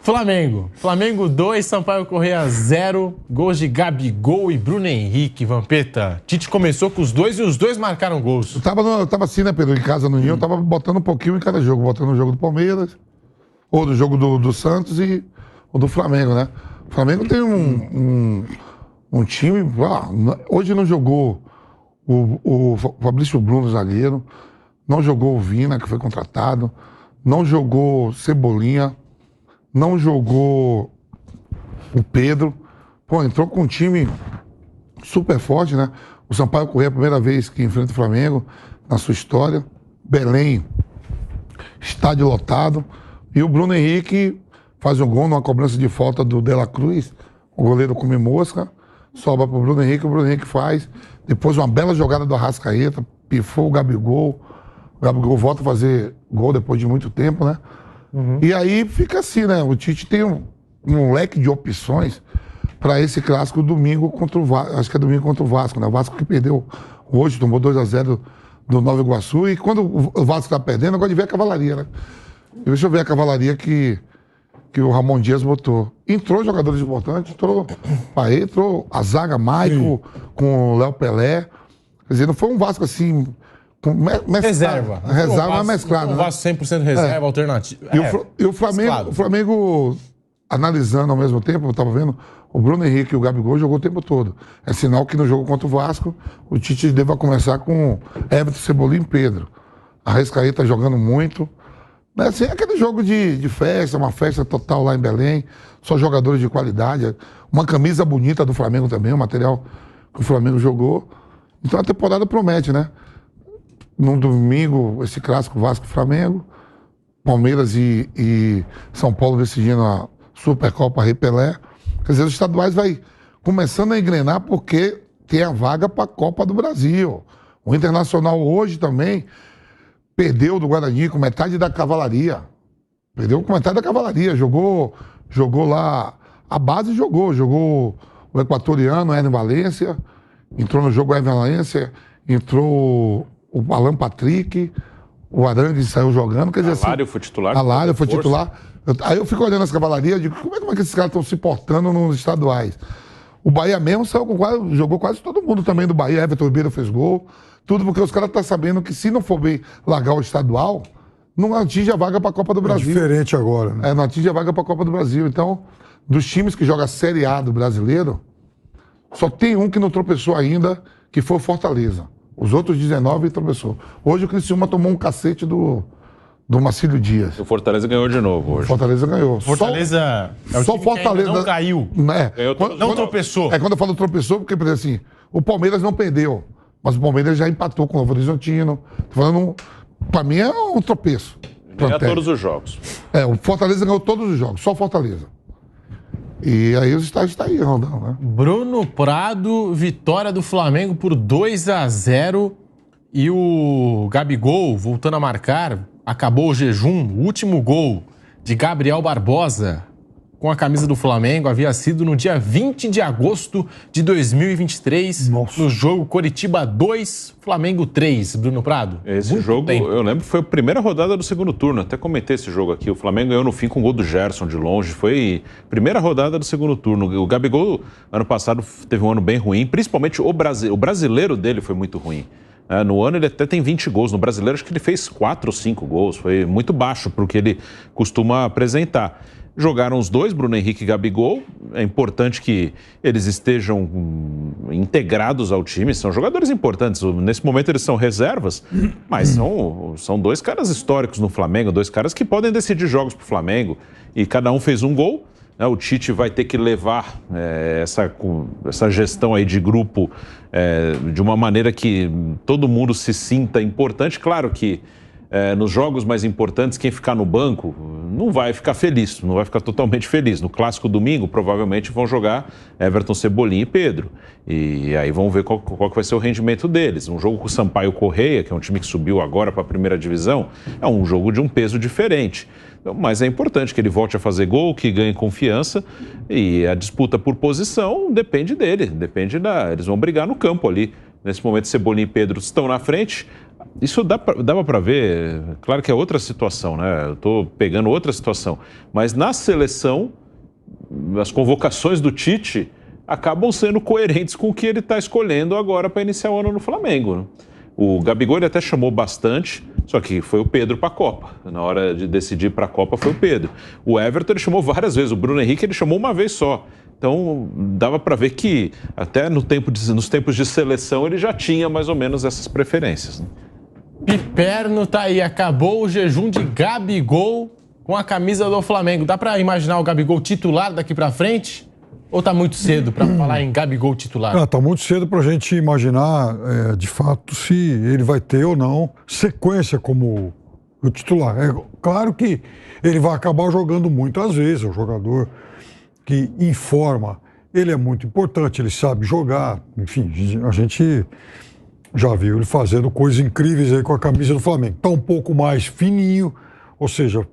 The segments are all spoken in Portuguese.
Flamengo. Flamengo 2, Sampaio Corrêa 0. Gols de Gabigol e Bruno Henrique. Vampeta. Tite começou com os dois e os dois marcaram gols. Eu tava assim, né, Pedro? Em casa no Ninho, eu tava botando um pouquinho em cada jogo. Botando o jogo do Palmeiras, ou do jogo do Santos e o do Flamengo, né? O Flamengo tem um time... hoje não jogou o Fabrício Bruno, zagueiro. Não jogou o Vina, que foi contratado. Não jogou Cebolinha. Não jogou o Pedro. Pô, entrou com um time super forte, né? O Sampaio Corrêa, a primeira vez que enfrenta o Flamengo na sua história. Belém, estádio lotado. E o Bruno Henrique faz um gol numa cobrança de falta do De La Cruz. O goleiro come mosca. Sobra pro Bruno Henrique, o Bruno Henrique faz. Depois uma bela jogada do Arrascaeta. Pifou o Gabigol. O Gabigol volta a fazer gol depois de muito tempo, né? E aí fica assim, né? O Tite tem um leque de opções para esse clássico domingo contra o Vasco. Acho que é domingo contra o Vasco, né? O Vasco que perdeu hoje, tomou 2-0 do Nova Iguaçu. E quando o Vasco está perdendo, eu gosto de ver a cavalaria, né? Deixa eu ver a cavalaria que o Ramon Dias botou. Entrou jogadores importantes, entrou a zaga Maico com o Léo Pelé. Quer dizer, não foi um Vasco assim... Reserva. Reserva mesclada. Um Vasco 100% reserva, alternativo. E o Flamengo, analisando ao mesmo tempo, eu estava vendo, o Bruno Henrique e o Gabigol jogou o tempo todo. É sinal que no jogo contra o Vasco, o Tite deva começar com Everton, Cebolinha e Pedro. A Arrascaeta jogando muito. Assim, é aquele jogo de festa, uma festa total lá em Belém, só jogadores de qualidade. Uma camisa bonita do Flamengo também, o material que o Flamengo jogou. Então a temporada promete, né? No domingo, esse clássico Vasco-Flamengo, Palmeiras e São Paulo decidindo a Supercopa Rei Pelé. Quer dizer, os estaduais vai começando a engrenar porque tem a vaga para a Copa do Brasil. O Internacional hoje também perdeu do Guarani com metade da cavalaria. Perdeu com metade da cavalaria. Jogou lá, a base jogou o equatoriano, Ener Valencia, entrou no jogo o Ener Valencia, entrou o Alan Patrick, o Arangues saiu jogando, quer dizer Alário foi titular. Alário foi titular. Aí eu fico olhando essa cavalaria e digo, como é que esses caras estão se portando nos estaduais? O Bahia mesmo jogou quase todo mundo também do Bahia. Everton Ribeiro fez gol. Tudo porque os caras estão sabendo que se não for bem largar o estadual, não atinge a vaga para a Copa do Brasil. É diferente agora, né? Não atinge a vaga para a Copa do Brasil. Então, dos times que jogam a Série A do brasileiro, só tem um que não tropeçou ainda, que foi o Fortaleza. Os outros 19 tropeçou. Hoje o Criciúma tomou um cacete do Marcílio Dias. O Fortaleza ganhou de novo hoje. Fortaleza ganhou. Fortaleza é o time Fortaleza que ainda não caiu. Não tropeçou. Quando eu falo tropeçou, porque, por exemplo, assim, o Palmeiras não perdeu, mas o Palmeiras já empatou com o Novo Horizontino. Tô falando, pra mim é um tropeço. Ganhou todos os jogos. O Fortaleza ganhou todos os jogos, só o Fortaleza. E aí os estádios estão aí, Rondão, né? Bruno Prado, vitória do Flamengo por 2-0. E o Gabigol, voltando a marcar, acabou o jejum. O último gol de Gabriel Barbosa com a camisa do Flamengo havia sido no dia 20 de agosto de 2023. Nossa. No jogo Coritiba 2, Flamengo 3. Bruno Prado. Esse jogo, eu lembro, foi a primeira rodada do segundo turno. Até comentei esse jogo aqui. O Flamengo ganhou no fim com o gol do Gerson de longe. Foi primeira rodada do segundo turno. O Gabigol, ano passado, teve um ano bem ruim. Principalmente o brasileiro dele foi muito ruim. No ano ele até tem 20 gols. No brasileiro acho que ele fez 4 ou 5 gols. Foi muito baixo para o que ele costuma apresentar. Jogaram os dois, Bruno Henrique e Gabigol. É importante que eles estejam integrados ao time. São jogadores importantes. Nesse momento eles são reservas, mas são dois caras históricos no Flamengo, dois caras que podem decidir jogos para o Flamengo. E cada um fez um gol. O Tite vai ter que levar essa gestão aí de grupo de uma maneira que todo mundo se sinta importante. Claro que nos jogos mais importantes, quem ficar no banco não vai ficar feliz, não vai ficar totalmente feliz. No clássico domingo, provavelmente vão jogar Everton, Cebolinha e Pedro. E aí vão ver qual que vai ser o rendimento deles. Um jogo com o Sampaio Corrêa, que é um time que subiu agora para a primeira divisão, é um jogo de um peso diferente. Mas é importante que ele volte a fazer gol, que ganhe confiança, e a disputa por posição depende dele, eles vão brigar no campo ali. Nesse momento, Cebolinha e Pedro estão na frente. Isso dava para ver, claro que é outra situação, né? Eu estou pegando outra situação, mas na seleção, as convocações do Tite acabam sendo coerentes com o que ele está escolhendo agora para iniciar o ano no Flamengo, né? O Gabigol ele até chamou bastante, só que foi o Pedro para a Copa. Na hora de decidir para a Copa foi o Pedro. O Everton ele chamou várias vezes, o Bruno Henrique ele chamou uma vez só. Então dava para ver que até nos tempos de seleção ele já tinha mais ou menos essas preferências, né? Piperno tá aí, acabou o jejum de Gabigol com a camisa do Flamengo. Dá para imaginar o Gabigol titular daqui para frente? Ou tá muito cedo para falar em Gabigol titular? Tá muito cedo para a gente imaginar, de fato, se ele vai ter ou não sequência como o titular. É claro que ele vai acabar jogando muitas vezes, é um jogador que informa, ele é muito importante, ele sabe jogar, enfim, a gente já viu ele fazendo coisas incríveis aí com a camisa do Flamengo. Tá um pouco mais fininho, ou seja,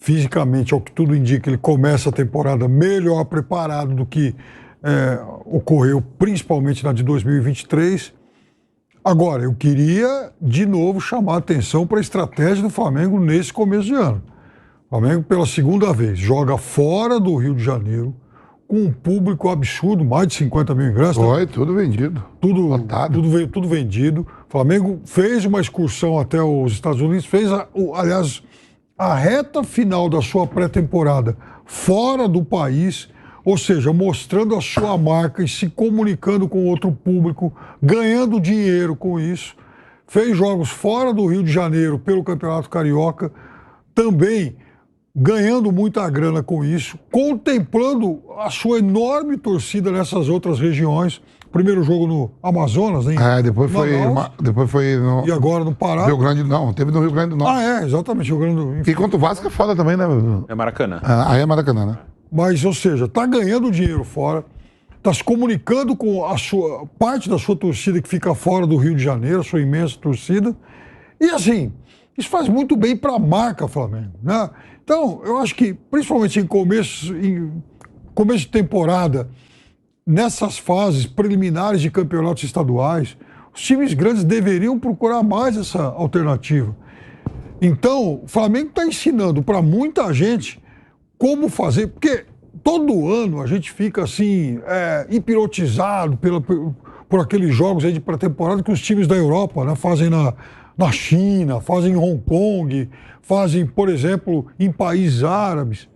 fisicamente, ao que tudo indica, ele começa a temporada melhor preparado do que ocorreu, principalmente na de 2023. Agora, eu queria, de novo, chamar a atenção para a estratégia do Flamengo nesse começo de ano. O Flamengo, pela segunda vez, joga fora do Rio de Janeiro, com um público absurdo, mais de 50 mil ingressos. Foi, tudo vendido. Tudo vendido. O Flamengo fez uma excursão até os Estados Unidos, fez, aliás, a reta final da sua pré-temporada fora do país, ou seja, mostrando a sua marca e se comunicando com outro público, ganhando dinheiro com isso. Fez jogos fora do Rio de Janeiro pelo Campeonato Carioca, também ganhando muita grana com isso, contemplando a sua enorme torcida nessas outras regiões. Primeiro jogo no Amazonas, hein? Depois foi no... E agora no Pará. Rio Grande não, teve no Rio Grande do Norte. Exatamente, Rio Grande do Norte. E contra o Vasco é foda também, né? É Maracanã. Aí é Maracanã, né? Mas, ou seja, tá ganhando dinheiro fora, tá se comunicando com a sua parte da sua torcida que fica fora do Rio de Janeiro, a sua imensa torcida. E assim, isso faz muito bem para a marca Flamengo, né? Então, eu acho que, principalmente em começo de temporada, nessas fases preliminares de campeonatos estaduais, os times grandes deveriam procurar mais essa alternativa. Então, o Flamengo está ensinando para muita gente como fazer, porque todo ano a gente fica assim, hipnotizado por aqueles jogos aí de pré-temporada que os times da Europa, né, fazem na China, fazem em Hong Kong, fazem, por exemplo, em países árabes.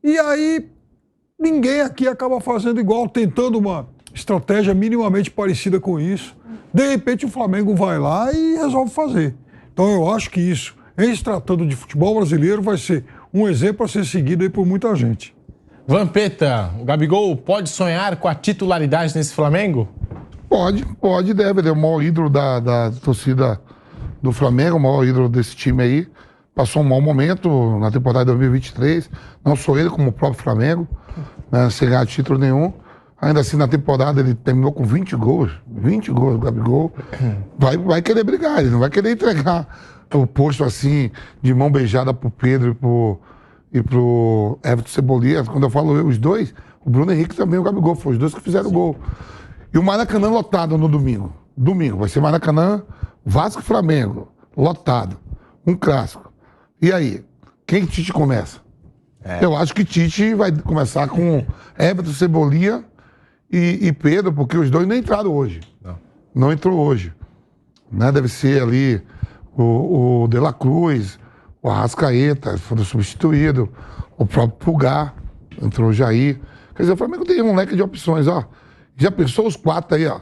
E aí ninguém aqui acaba fazendo igual, tentando uma estratégia minimamente parecida com isso. De repente o Flamengo vai lá e resolve fazer. Então eu acho que isso, em se tratando de futebol brasileiro, vai ser um exemplo a ser seguido aí por muita gente. Vampeta, o Gabigol pode sonhar com a titularidade nesse Flamengo? Pode, deve. Ele é o maior ídolo da torcida do Flamengo, o maior ídolo desse time aí. Passou um mau momento na temporada de 2023. Não só ele, como o próprio Flamengo, né, sem ganhar título nenhum. Ainda assim, na temporada, ele terminou com 20 gols. 20 gols, o Gabigol. Vai querer brigar, ele não vai querer entregar o posto assim, de mão beijada pro Pedro e pro Everton Cebolinha. Quando eu falo os dois, o Bruno Henrique também, o Gabigol. Foi os dois que fizeram o gol. E o Maracanã lotado no domingo. Domingo, vai ser Maracanã, Vasco e Flamengo. Lotado. Um clássico. E aí? Quem Tite começa? Eu acho que Tite vai começar com Everton Cebolinha e Pedro, porque os dois não entraram hoje. Não entrou hoje. Né? Deve ser ali o De La Cruz, o Arrascaeta, foram substituídos, o próprio Pulgar, entrou o Jair. Quer dizer, o Flamengo tem um leque de opções, ó. Já pensou os quatro aí, ó.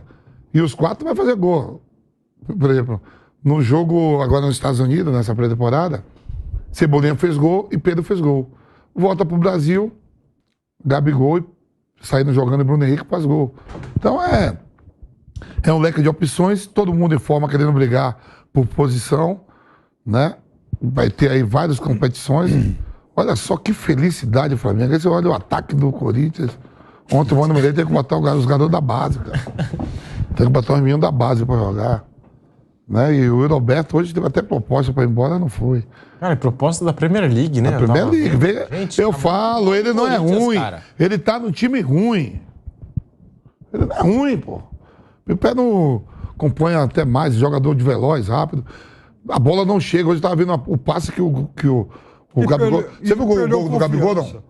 E os quatro vai fazer gol. Por exemplo, no jogo agora nos Estados Unidos, nessa pré-temporada, Cebolinha fez gol e Pedro fez gol. Volta pro Brasil, Gabigol saindo jogando e Bruno Henrique faz gol. Então é um leque de opções, todo mundo em forma querendo brigar por posição, né? Vai ter aí várias competições. Olha só que felicidade o Flamengo. Aí você olha o ataque do Corinthians. Ontem o Mano Menezes tem que botar os jogadores da base, cara. Tem que botar os meninos da base pra jogar. Né? E o Roberto hoje teve até proposta pra ir embora, não foi. Cara, é proposta da Premier League, né? Da Premier League. Gente, eu falo, ele não é ruim. Cara. Ele tá no time ruim. Ele não é ruim, pô. Meu pé não acompanha até mais, jogador de veloz, rápido. A bola não chega. Hoje eu tava vendo o passe que o Gabigol... Você viu o gol do Gabigol, não?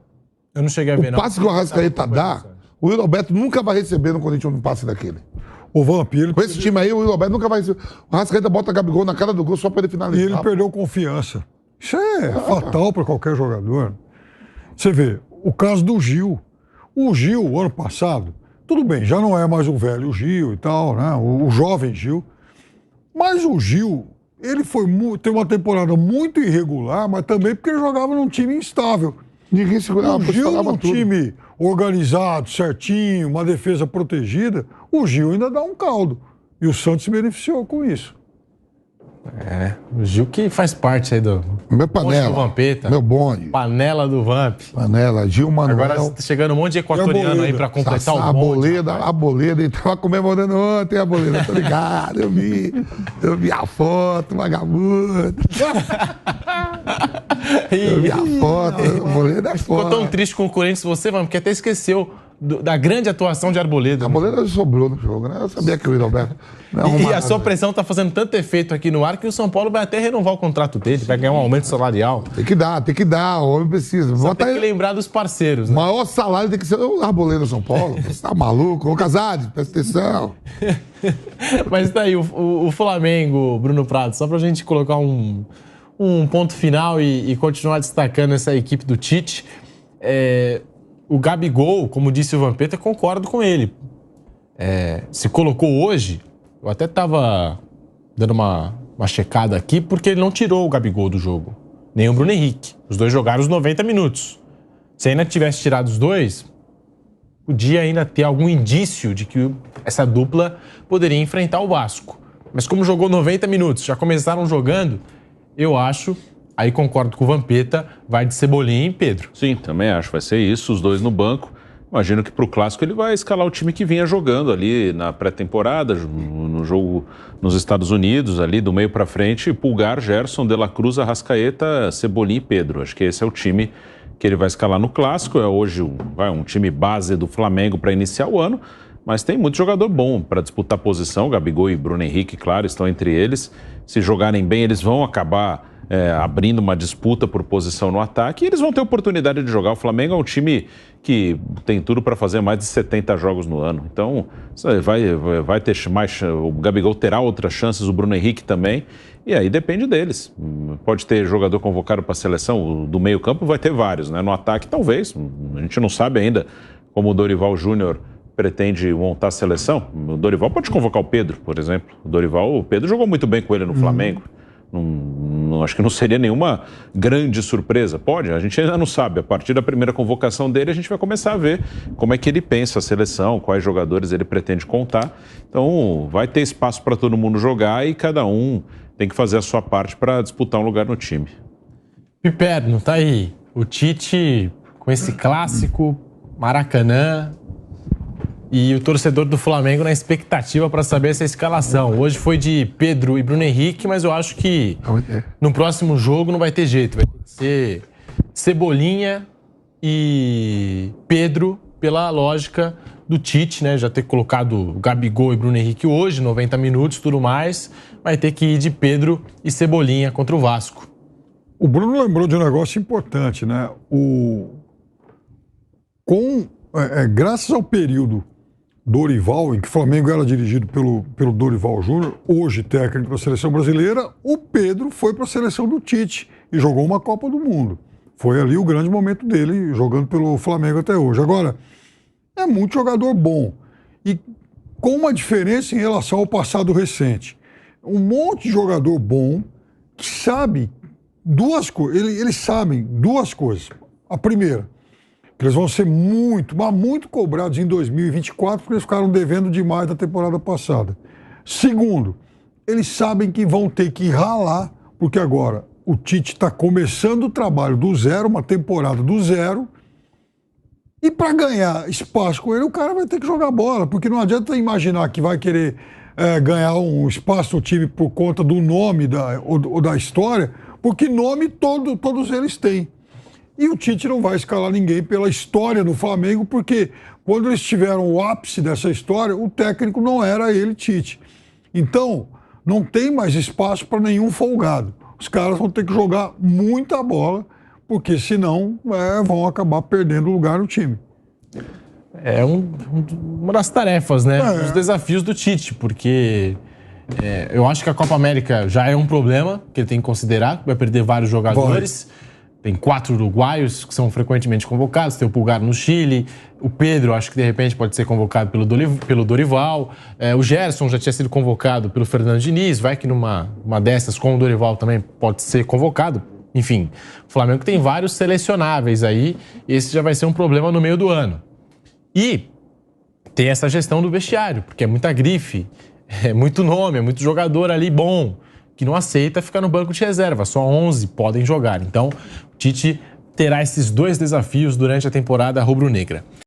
Eu não cheguei a ver, O não. passe que o Arrascaeta dá, o Will Alberto nunca vai receber no Corinthians um passe daquele. O Vamp, ele Com esse time aí, o Will Alberto nunca vai receber. O Arrascaeta bota o Gabigol na cara do gol só pra ele finalizar. E ele perdeu confiança. Isso é fatal para qualquer jogador. Você vê, o caso do Gil. O Gil, ano passado, tudo bem, já não é mais o velho Gil e tal, né? O jovem Gil. Mas o Gil, ele tem uma temporada muito irregular, mas também porque ele jogava num time instável. Ninguém segurava, O Gil falava num tudo. time organizado, certinho, uma defesa protegida, o Gil ainda dá um caldo. E o Santos se beneficiou com isso. O Gil que faz parte aí do... Meu Bonde do panela, Vampeta. meu bonde. Panela do Vamp. Panela, Gil Manuel. Agora tá chegando um monte de equatoriano aí pra completar o a bonde. Boleda, ele tava comemorando ontem a Boleda, tô ligado, eu vi a foto, vagabundo. Eu vi a foto, a Boleda é Ficou foda. tão triste com o Corinthians você, Vamp, que até esqueceu da grande atuação de Arboleda. A Boleda sobrou no jogo, né? Eu sabia que o Roberto não E arrumava a sua nada. pressão tá fazendo tanto efeito aqui no ar que o São Paulo vai até renovar o contrato dele, vai ganhar um aumento salarial. Tem que dar, o homem precisa. Só Bota tem que aí. lembrar dos parceiros, O né? maior salário tem que ser o Arboleda São Paulo. Você tá maluco? Ô, Casade, presta atenção. Mas tá aí, o Flamengo, Bruno Prado, só pra gente colocar um ponto final e continuar destacando essa equipe do Tite. O Gabigol, como disse o Vampeta, concordo com ele. Se colocou hoje, eu até tava dando uma checada aqui, porque ele não tirou o Gabigol do jogo, nem o Bruno Henrique. Os dois jogaram os 90 minutos. Se ainda tivesse tirado os dois, podia ainda ter algum indício de que essa dupla poderia enfrentar o Vasco. Mas como jogou 90 minutos, já começaram jogando, eu acho, aí concordo com o Vampeta, vai de Cebolinha e Pedro. Sim, também acho. Vai ser isso, os dois no banco. Imagino que para o Clássico ele vai escalar o time que vinha jogando ali na pré-temporada, no jogo nos Estados Unidos, ali do meio para frente, Pulgar, Gerson, De La Cruz, Arrascaeta, Cebolinha e Pedro. Acho que esse é o time que ele vai escalar no Clássico. É hoje um time base do Flamengo para iniciar o ano, mas tem muito jogador bom para disputar posição. Gabigol e Bruno Henrique, claro, estão entre eles. Se jogarem bem, eles vão acabar abrindo uma disputa por posição no ataque e eles vão ter oportunidade de jogar. O Flamengo é um time que tem tudo para fazer mais de 70 jogos no ano. Então, vai ter mais. O Gabigol terá outras chances, o Bruno Henrique também. E aí depende deles. Pode ter jogador convocado para a seleção, do meio-campo vai ter vários, né? No ataque, talvez. A gente não sabe ainda como o Dorival Júnior pretende montar a seleção. O Dorival pode convocar o Pedro, por exemplo. O Pedro jogou muito bem com ele no Flamengo. Acho que não seria nenhuma grande surpresa. Pode, a gente ainda não sabe. A partir da primeira convocação dele, a gente vai começar a ver como é que ele pensa a seleção, quais jogadores ele pretende contar. Então, vai ter espaço para todo mundo jogar e cada um tem que fazer a sua parte para disputar um lugar no time. Piperno, tá aí. O Tite com esse clássico, Maracanã, e o torcedor do Flamengo na expectativa para saber essa escalação. Hoje foi de Pedro e Bruno Henrique, mas eu acho que no próximo jogo não vai ter jeito. Vai ter que ser Cebolinha e Pedro, pela lógica do Tite, né? Já ter colocado Gabigol e Bruno Henrique hoje, 90 minutos, tudo mais. Vai ter que ir de Pedro e Cebolinha contra o Vasco. O Bruno lembrou de um negócio importante, né? Graças ao período Dorival, em que o Flamengo era dirigido pelo Dorival Júnior, hoje técnico da seleção brasileira, o Pedro foi para a seleção do Tite e jogou uma Copa do Mundo. Foi ali o grande momento dele, jogando pelo Flamengo até hoje. Agora, é muito jogador bom e com uma diferença em relação ao passado recente. Um monte de jogador bom que sabe duas coisas. Eles sabem duas coisas. A primeira, que eles vão ser muito cobrados em 2024 porque eles ficaram devendo demais da temporada passada. Segundo, eles sabem que vão ter que ralar, porque agora o Tite está começando o trabalho do zero, uma temporada do zero, e para ganhar espaço com ele, o cara vai ter que jogar bola, porque não adianta imaginar que vai querer ganhar um espaço no time por conta do nome ou da história, porque nome todos eles têm. E o Tite não vai escalar ninguém pela história do Flamengo, porque quando eles tiveram o ápice dessa história, o técnico não era ele, Tite. Então, não tem mais espaço para nenhum folgado. Os caras vão ter que jogar muita bola, porque senão vão acabar perdendo lugar no time. É uma das tarefas, né? Os desafios do Tite, porque eu acho que a Copa América já é um problema que ele tem que considerar, vai perder vários jogadores. Tem 4 uruguaios que são frequentemente convocados, tem o Pulgar no Chile, o Pedro acho que de repente pode ser convocado pelo Dorival, o Gerson já tinha sido convocado pelo Fernando Diniz, vai que numa dessas com o Dorival também pode ser convocado. Enfim, o Flamengo tem vários selecionáveis aí, esse já vai ser um problema no meio do ano. E tem essa gestão do vestiário, porque é muita grife, é muito nome, é muito jogador ali bom, que não aceita ficar no banco de reserva. Só 11 podem jogar. Então, o Tite terá esses 2 desafios durante a temporada rubro-negra.